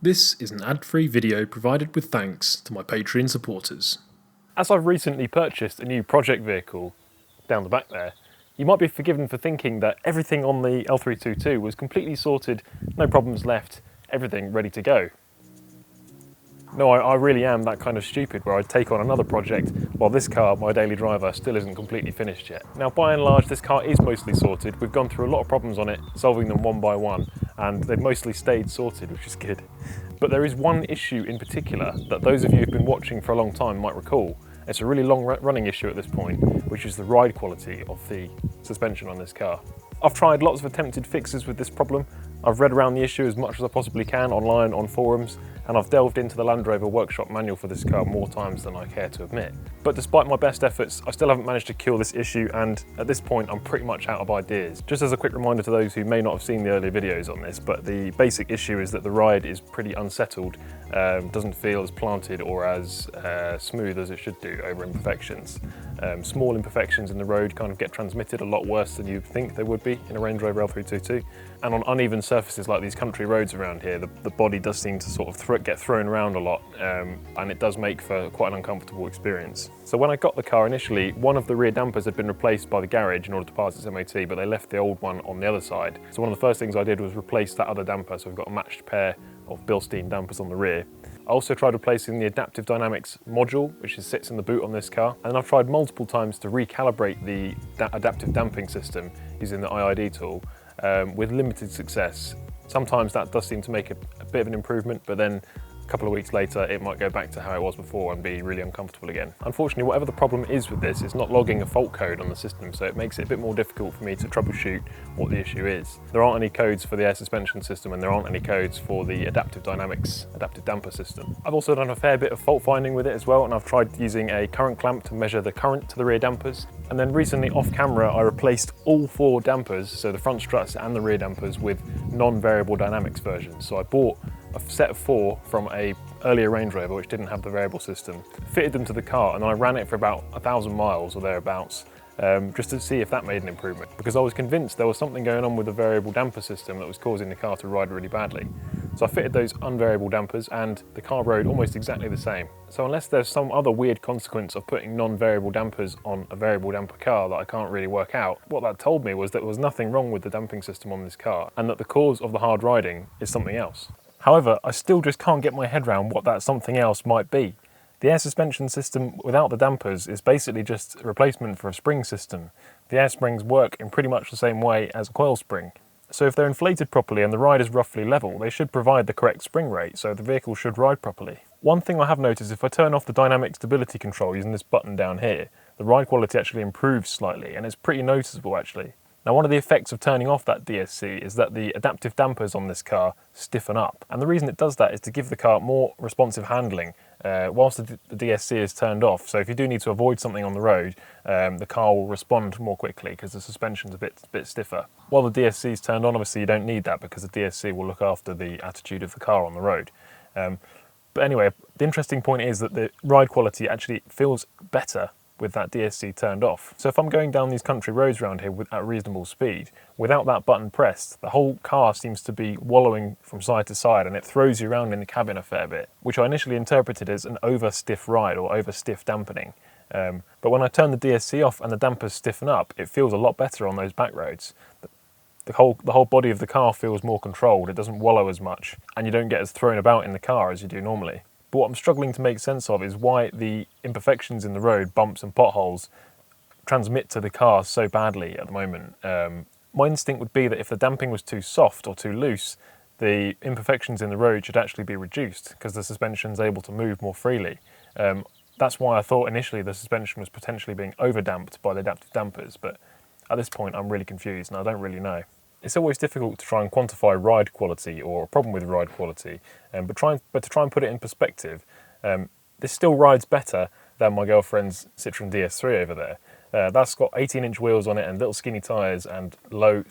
This is an ad-free video provided with thanks to my Patreon supporters. As I've recently purchased a new project vehicle down the back there, you might be forgiven for thinking that everything on the L322 was completely sorted, no problems left, everything ready to go. No, I really am that kind of stupid where I'd take on another project while this car, my daily driver, still isn't completely finished yet. Now, by and large, this car is mostly sorted. We've gone through a lot of problems on it, solving them one by one, and they've mostly stayed sorted, which is good. But there is one issue in particular that those of you who've been watching for a long time might recall. It's a really long running issue at this point, which is the ride quality of the suspension on this car. I've tried lots of attempted fixes with this problem. I've read around the issue as much as I possibly can online, on forums, and I've delved into the Land Rover workshop manual for this car more times than I care to admit. But despite my best efforts, I still haven't managed to cure this issue, and at this point I'm pretty much out of ideas. Just as a quick reminder to those who may not have seen the earlier videos on this, but the basic issue is that the ride is pretty unsettled, doesn't feel as planted or as smooth as it should do over imperfections. Small imperfections in the road kind of get transmitted a lot worse than you'd think they would be in a Range Rover L322. And on uneven surfaces like these country roads around here, the body does seem to sort of get thrown around a lot, and it does make for quite an uncomfortable experience. So when I got the car initially, one of the rear dampers had been replaced by the garage in order to pass its MOT, but they left the old one on the other side. So one of the first things I did was replace that other damper, so we've got a matched pair of Bilstein dampers on the rear. I also tried replacing the adaptive dynamics module, which sits in the boot on this car, and I've tried multiple times to recalibrate the adaptive damping system using the IID tool, with limited success. Sometimes that does seem to make a bit of an improvement, but then a couple of weeks later it might go back to how it was before and be really uncomfortable again. Unfortunately, whatever the problem is with this, it's not logging a fault code on the system, so it makes it a bit more difficult for me to troubleshoot what the issue is. There aren't any codes for the air suspension system, and there aren't any codes for the adaptive dynamics adaptive damper system. I've also done a fair bit of fault finding with it as well, and I've tried using a current clamp to measure the current to the rear dampers. And then recently off camera, I replaced all 4 dampers, so the front struts and the rear dampers, with non-variable dynamics versions. So I bought a set of 4 from a earlier Range Rover which didn't have the variable system, fitted them to the car, and I ran it for about 1,000 miles or thereabouts, just to see if that made an improvement, because I was convinced there was something going on with the variable damper system that was causing the car to ride really badly. So I fitted those unvariable dampers, and the car rode almost exactly the same. So unless there's some other weird consequence of putting non-variable dampers on a variable damper car that I can't really work out, what that told me was that there was nothing wrong with the damping system on this car, and that the cause of the hard riding is something else. However, I still just can't get my head around what that something else might be. The air suspension system without the dampers is basically just a replacement for a spring system. The air springs work in pretty much the same way as a coil spring. So if they're inflated properly and the ride is roughly level, they should provide the correct spring rate, so the vehicle should ride properly. One thing I have noticed, if I turn off the dynamic stability control using this button down here, the ride quality actually improves slightly, and it's pretty noticeable actually. Now, one of the effects of turning off that DSC is that the adaptive dampers on this car stiffen up. And the reason it does that is to give the car more responsive handling whilst the DSC is turned off. So if you do need to avoid something on the road, the car will respond more quickly because the suspension's a bit stiffer. While the DSC is turned on, obviously you don't need that because the DSC will look after the attitude of the car on the road. But anyway, the interesting point is that the ride quality actually feels better with that DSC turned off. So if I'm going down these country roads around here at reasonable speed, without that button pressed, the whole car seems to be wallowing from side to side, and it throws you around in the cabin a fair bit, which I initially interpreted as an over-stiff ride or over-stiff dampening. But when I turn the DSC off and the dampers stiffen up, it feels a lot better on those back roads. The whole body of the car feels more controlled, it doesn't wallow as much, and you don't get as thrown about in the car as you do normally. But what I'm struggling to make sense of is why the imperfections in the road, bumps and potholes, transmit to the car so badly at the moment. My instinct would be that if the damping was too soft or too loose, the imperfections in the road should actually be reduced because the suspension's able to move more freely. That's why I thought initially the suspension was potentially being over-damped by the adaptive dampers, but at this point I'm really confused and I don't really know. It's always difficult to try and quantify ride quality or a problem with ride quality, but to try and put it in perspective, this still rides better than my girlfriend's Citroen DS3 over there. That's got 18-inch wheels on it and little skinny tyres and low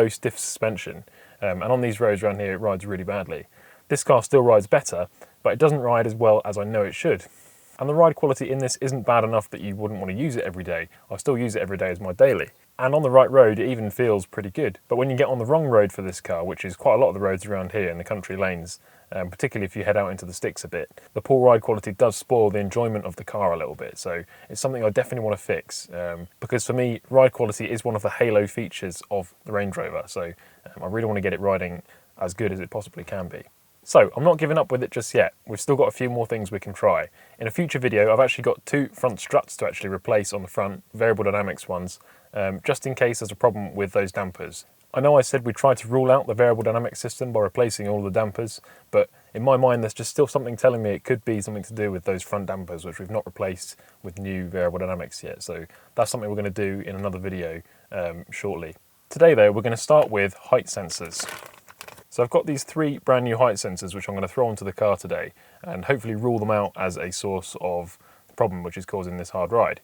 stiff suspension, and on these roads around here it rides really badly. This car still rides better, but it doesn't ride as well as I know it should. And the ride quality in this isn't bad enough that you wouldn't want to use it every day. I still use it every day as my daily. And on the right road, it even feels pretty good. But when you get on the wrong road for this car, which is quite a lot of the roads around here in the country lanes, particularly if you head out into the sticks a bit, the poor ride quality does spoil the enjoyment of the car a little bit. So it's something I definitely want to fix, because for me, ride quality is one of the halo features of the Range Rover. So I really want to get it riding as good as it possibly can be. So I'm not giving up with it just yet. We've still got a few more things we can try. In a future video, I've actually got 2 front struts to actually replace on the front, variable dynamics ones, just in case there's a problem with those dampers. I know I said we tried to rule out the variable dynamics system by replacing all the dampers, but in my mind there's just still something telling me it could be something to do with those front dampers, which we've not replaced with new variable dynamics yet. So that's something we're going to do in another video shortly. Today though, we're going to start with height sensors. So I've got these 3 brand new height sensors which I'm going to throw onto the car today and hopefully rule them out as a source of the problem which is causing this hard ride.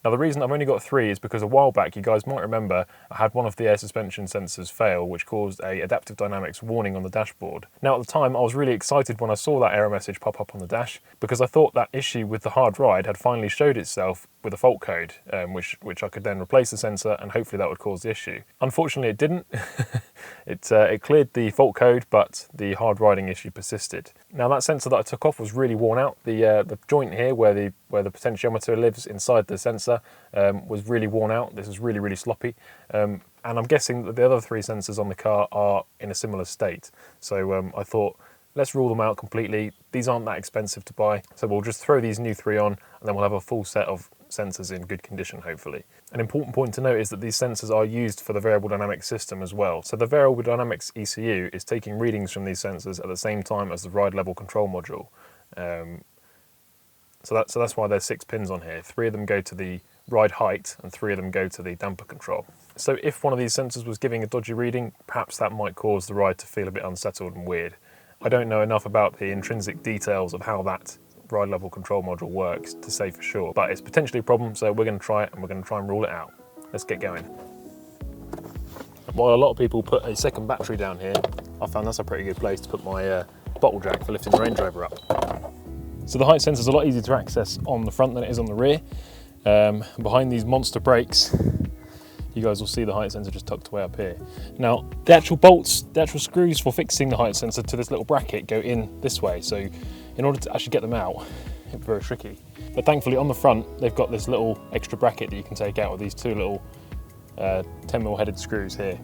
Now the reason I've only got 3 is because a while back, you guys might remember, I had one of the air suspension sensors fail, which caused a adaptive dynamics warning on the dashboard. Now at the time I was really excited when I saw that error message pop up on the dash, because I thought that issue with the hard ride had finally showed itself with a fault code, which I could then replace the sensor and hopefully that would cause the issue. Unfortunately it didn't. It cleared the fault code, but the hard riding issue persisted. Now that sensor that I took off was really worn out. The joint here where the potentiometer lives inside the sensor was really worn out. This is really sloppy, and I'm guessing that the other 3 sensors on the car are in a similar state. So I thought, let's rule them out completely. These aren't that expensive to buy, so we'll just throw these new 3 on and then we'll have a full set of sensors in good condition, hopefully. An important point to note is that these sensors are used for the variable dynamics system as well. So the variable dynamics ECU is taking readings from these sensors at the same time as the ride level control module. So that's why there's 6 pins on here. 3 of them go to the ride height and 3 of them go to the damper control. So if one of these sensors was giving a dodgy reading, perhaps that might cause the ride to feel a bit unsettled and weird. I don't know enough about the intrinsic details of how that ride level control module works to say for sure, but it's potentially a problem, so we're going to try it and we're going to try and rule it out. Let's get going. While a lot of people put a second battery down here, I found that's a pretty good place to put my bottle jack for lifting the Range Rover up. So the height sensor is a lot easier to access on the front than it is on the rear. Behind these monster brakes, you guys will see the height sensor just tucked away up here. Now, the actual bolts, the actual screws for fixing the height sensor to this little bracket go in this way. So in order to actually get them out, it's very tricky. But thankfully on the front, they've got this little extra bracket that you can take out with these 2 little 10mm headed screws here.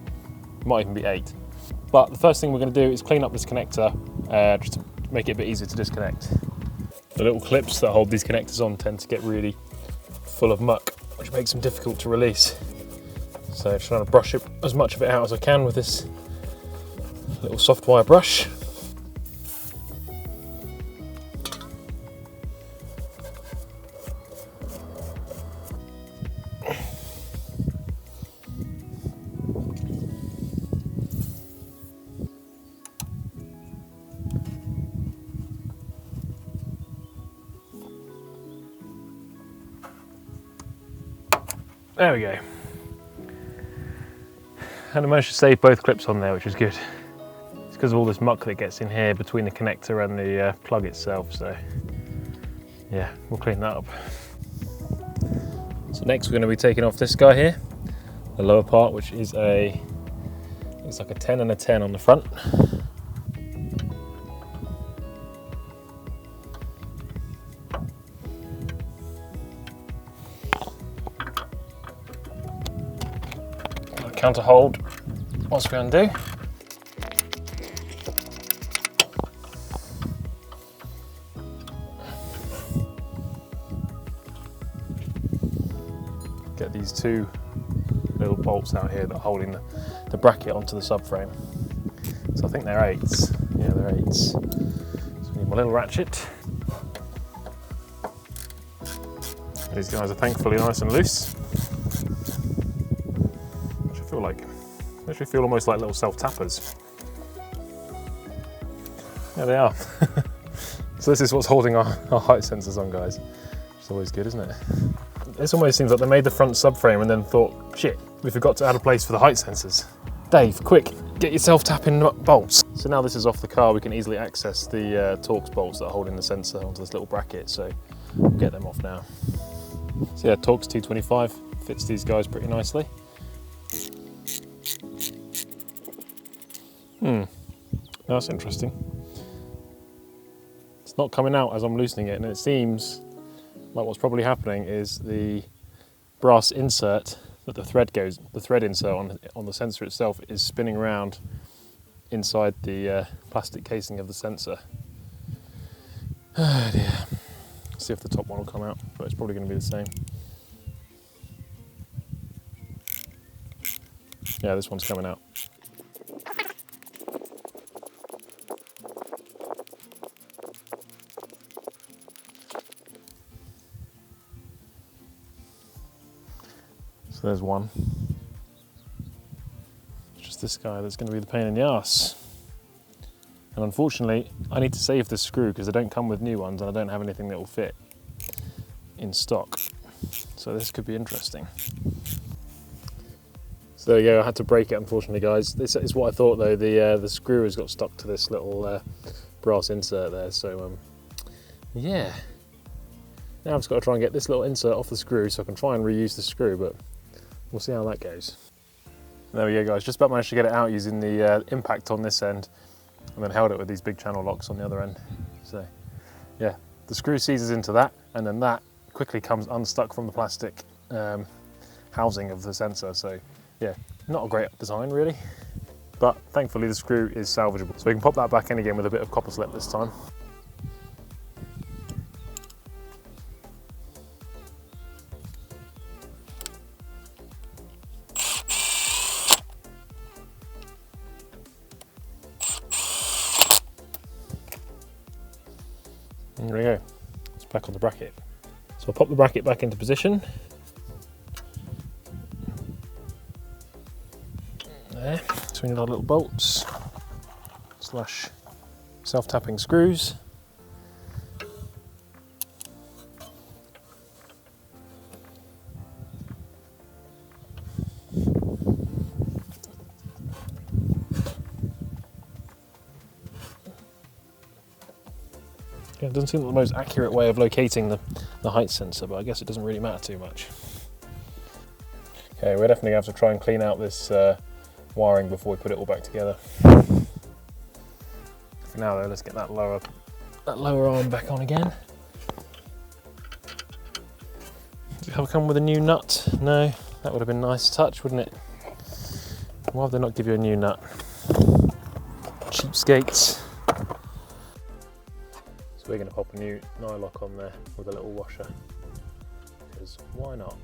Might even be 8. But the first thing we're going to do is clean up this connector, just to make it a bit easier to disconnect. The little clips that hold these connectors on tend to get really full of muck, which makes them difficult to release. So just trying to brush as much of it out as I can with this little soft wire brush. There we go. And I managed to save both clips on there, which is good. It's because of all this muck that gets in here between the connector and the plug itself, so yeah, we'll clean that up. So next we're going to be taking off this guy here, the lower part, which is it's like a 10 and a 10 on the front. Counter hold, what's we undo. Get these 2 little bolts out here that are holding the bracket onto the subframe. So I think they're 8s. Yeah, they're 8s. So we need my little ratchet. These guys are thankfully nice and loose. They actually feel almost like little self-tappers. Yeah, they are. So this is what's holding our height sensors on, guys. It's always good, isn't it? This almost seems like they made the front subframe and then thought, shit, we forgot to add a place for the height sensors. Dave, quick, get your self-tapping bolts. So now this is off the car, we can easily access the Torx bolts that are holding the sensor onto this little bracket, so we'll get them off now. So yeah, Torx T25 fits these guys pretty nicely. That's interesting. It's not coming out as I'm loosening it, and it seems like what's probably happening is the brass insert that the thread insert on the sensor itself is spinning around inside the plastic casing of the sensor. Oh dear. See if the top one will come out, but it's probably going to be the same. Yeah, this one's coming out. So there's one. It's just this guy that's going to be the pain in the arse. And unfortunately, I need to save this screw because they don't come with new ones and I don't have anything that will fit in stock. So this could be interesting. So there you go, I had to break it unfortunately, guys. This is what I thought though, the screw has got stuck to this little brass insert there, so yeah. Now I've just got to try and get this little insert off the screw so I can try and reuse the screw, but we'll see how that goes. There we go, guys, just about managed to get it out using the impact on this end and then held it with these big channel locks on the other end. So yeah, the screw seizes into that and then that quickly comes unstuck from the plastic housing of the sensor. So yeah, not a great design really, but thankfully the screw is salvageable. So we can pop that back in again with a bit of copper slip this time. There we go, it's back on the bracket. So I'll pop the bracket back into position. There, between our little bolts slash self-tapping screws. Yeah, it doesn't seem like the most accurate way of locating the height sensor, but I guess it doesn't really matter too much. Okay, we're definitely going to have to try and clean out this wiring before we put it all back together. For now though, let's get that lower arm back on again. Does it have come with a new nut? No, that would have been a nice touch, wouldn't it? Why would they not give you a new nut? Cheapskates. So we're going to pop a new nylock on there with a little washer, because why not?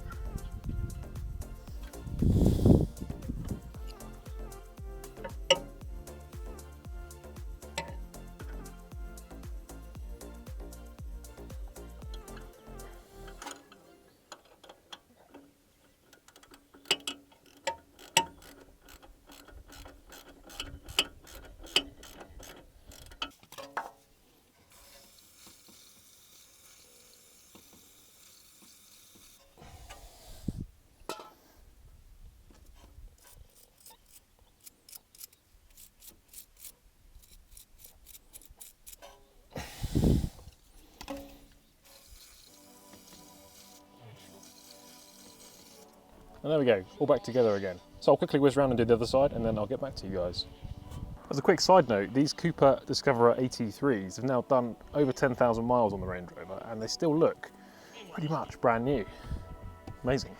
And there we go, all back together again. So I'll quickly whiz around and do the other side and then I'll get back to you guys. As a quick side note, these Cooper Discoverer AT3s have now done over 10,000 miles on the Range Rover and they still look pretty much brand new. Amazing.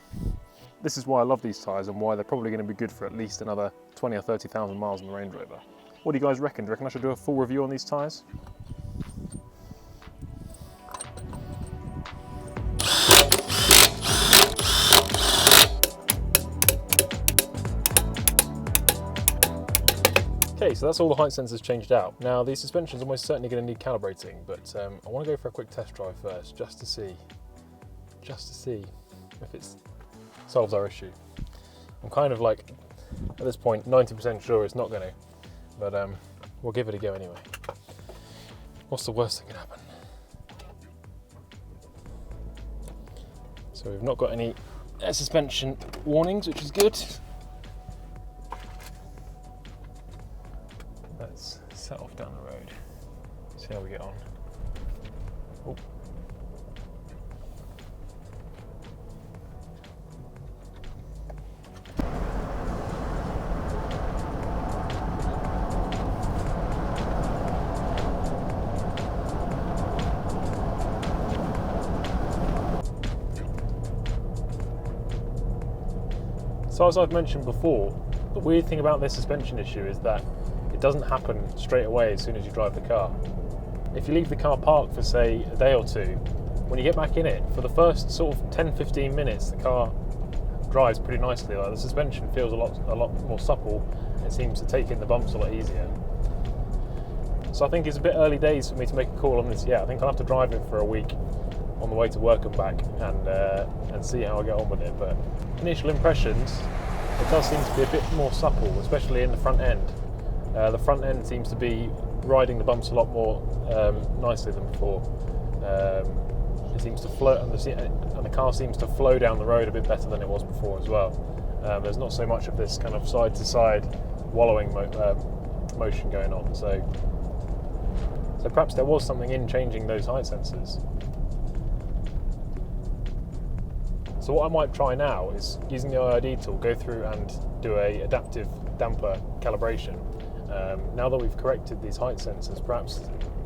This is why I love these tyres and why they're probably going to be good for at least another 20 or 30,000 miles on the Range Rover. What do you guys reckon? Do you reckon I should do a full review on these tyres? Okay, so that's all the height sensors changed out. Now the suspension's almost certainly going to need calibrating, but I want to go for a quick test drive first, just to see if it solves our issue. I'm kind of like, at this point, 90% sure it's not going to, but we'll give it a go anyway. What's the worst that can happen? So we've not got any air suspension warnings, which is good. Let's set off down the road, see how we get on. Oh. So as I've mentioned before, the weird thing about this suspension issue is that it doesn't happen straight away as soon as you drive the car. If you leave the car parked for say a day or two, when you get back in it, for the first sort of 10-15 minutes the car drives pretty nicely. Like the suspension feels a lot more supple. It seems to take in the bumps a lot easier. So I think it's a bit early days for me to make a call on this yet. I think I'll have to drive it for a week on the way to work and back and see how I get on with it. But initial impressions, it does seem to be a bit more supple, especially in the front end. The front end seems to be riding the bumps a lot more nicely than before. It seems to float, and the car seems to flow down the road a bit better than it was before as well. There's not so much of this kind of side-to-side wallowing motion going on. So perhaps there was something in changing those height sensors. So what I might try now is, using the IID tool, go through and do a adaptive damper calibration. Now that we've corrected these height sensors, perhaps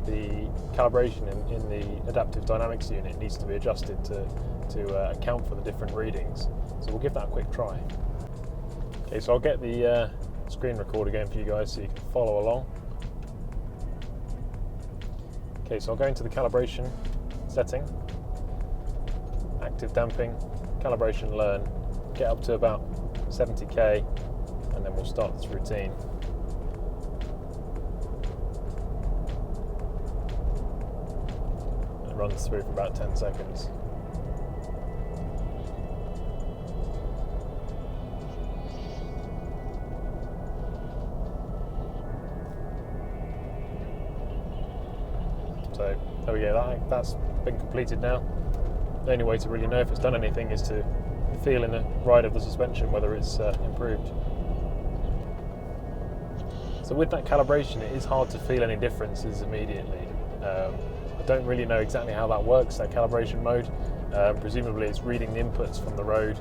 the calibration in the adaptive dynamics unit needs to be adjusted to account for the different readings. So we'll give that a quick try. Okay, so I'll get the screen record again for you guys so you can follow along. Okay, so I'll go into the calibration setting, active damping, calibration learn, get up to about 70k, and then we'll start this routine. It runs through for about 10 seconds. So there we go, that's been completed now. The only way to really know if it's done anything is to feel in the ride of the suspension whether it's improved. So with that calibration, it is hard to feel any differences immediately. I don't really know exactly how that works, that calibration mode. Presumably it's reading the inputs from the road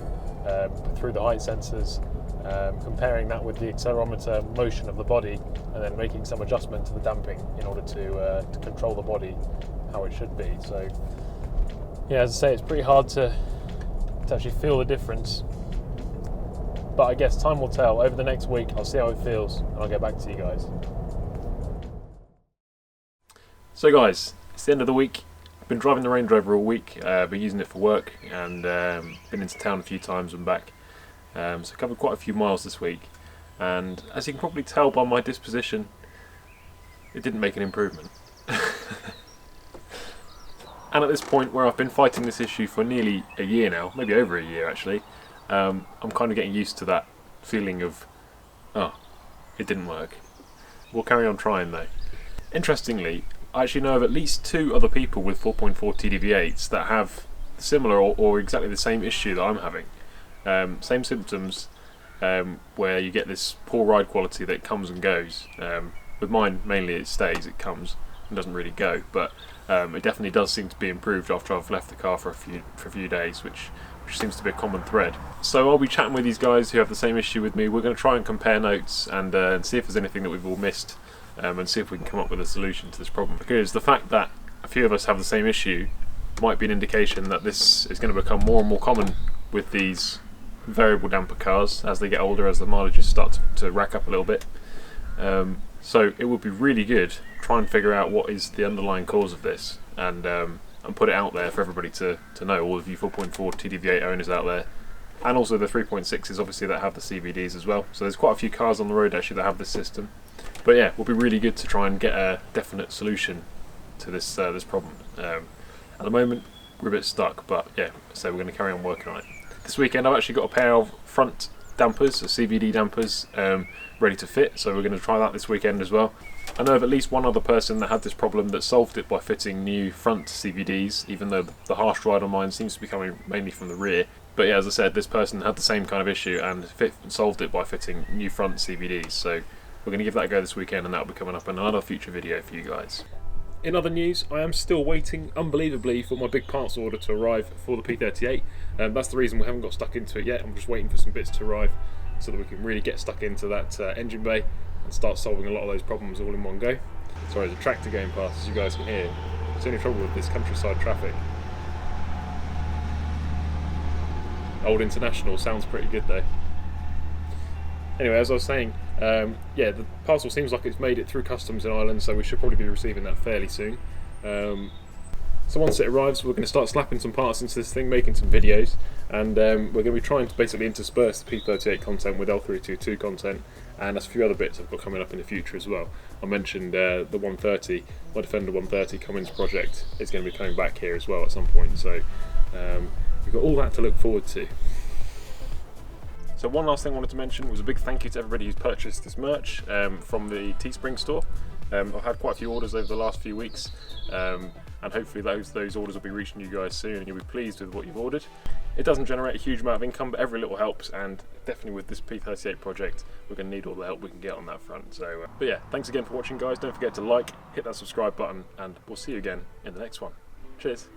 through the height sensors, comparing that with the accelerometer motion of the body, and then making some adjustment to the damping in order to control the body how it should be. So yeah, as I say, it's pretty hard to actually feel the difference, but I guess time will tell. Over the next week I'll see how it feels and I'll get back to you guys. So guys, it's the end of the week. I've been driving the Range Rover all week, been using it for work, and been into town a few times and back. So I covered quite a few miles this week, and as you can probably tell by my disposition, it didn't make an improvement. And at this point, where I've been fighting this issue for nearly a year now, maybe over a year actually, I'm kind of getting used to that feeling of, oh, it didn't work. We'll carry on trying though. Interestingly, I actually know of at least 2 other people with 4.4 TDV8s that have similar or exactly the same issue that I'm having. Same symptoms, where you get this poor ride quality that comes and goes. With mine, mainly it stays, it comes and doesn't really go, but it definitely does seem to be improved after I've left the car for a few days, which seems to be a common thread. So I'll be chatting with these guys who have the same issue with me. We're going to try and compare notes and see if there's anything that we've all missed, and see if we can come up with a solution to this problem. Because the fact that a few of us have the same issue might be an indication that this is going to become more and more common with these variable damper cars as they get older, as the mileages start to rack up a little bit. So it would be really good to try and figure out what is the underlying cause of this, and put it out there for everybody to know, all of you 4.4 TDV8 owners out there, and also the 3.6s obviously that have the CVDs as well. So there's quite a few cars on the road actually that have this system. But yeah, it will be really good to try and get a definite solution to this problem. At the moment we're a bit stuck, but yeah, so we're going to carry on working on it. This weekend I've actually got a pair of front dampers, so CVD dampers, ready to fit, so we're going to try that this weekend as well. I know of at least one other person that had this problem that solved it by fitting new front CVDs, even though the harsh ride on mine seems to be coming mainly from the rear. But yeah, as I said, this person had the same kind of issue and solved it by fitting new front CVDs, so we're going to give that a go this weekend, and that will be coming up in another future video for you guys. In other news, I am still waiting, unbelievably, for my big parts order to arrive for the P38. That's the reason we haven't got stuck into it yet. I'm just waiting for some bits to arrive so that we can really get stuck into that engine bay and start solving a lot of those problems all in one go. Sorry, there's a tractor going past, as you guys can hear. It's the only trouble with this countryside traffic. Old International sounds pretty good though. Anyway, as I was saying, yeah, the parcel seems like it's made it through customs in Ireland, so we should probably be receiving that fairly soon. So once it arrives, we're going to start slapping some parts into this thing, making some videos, and we're going to be trying to basically intersperse the P38 content with L322 content, and there's a few other bits I've got coming up in the future as well. I mentioned the 130, my Defender 130 Cummins project is going to be coming back here as well at some point, so we've got all that to look forward to. So one last thing I wanted to mention was a big thank you to everybody who's purchased this merch from the Teespring store. I've had quite a few orders over the last few weeks, and hopefully those orders will be reaching you guys soon and you'll be pleased with what you've ordered. It doesn't generate a huge amount of income, but every little helps, and definitely with this P38 project we're going to need all the help we can get on that front. So, but yeah, thanks again for watching guys, don't forget to like, hit that subscribe button, and we'll see you again in the next one. Cheers!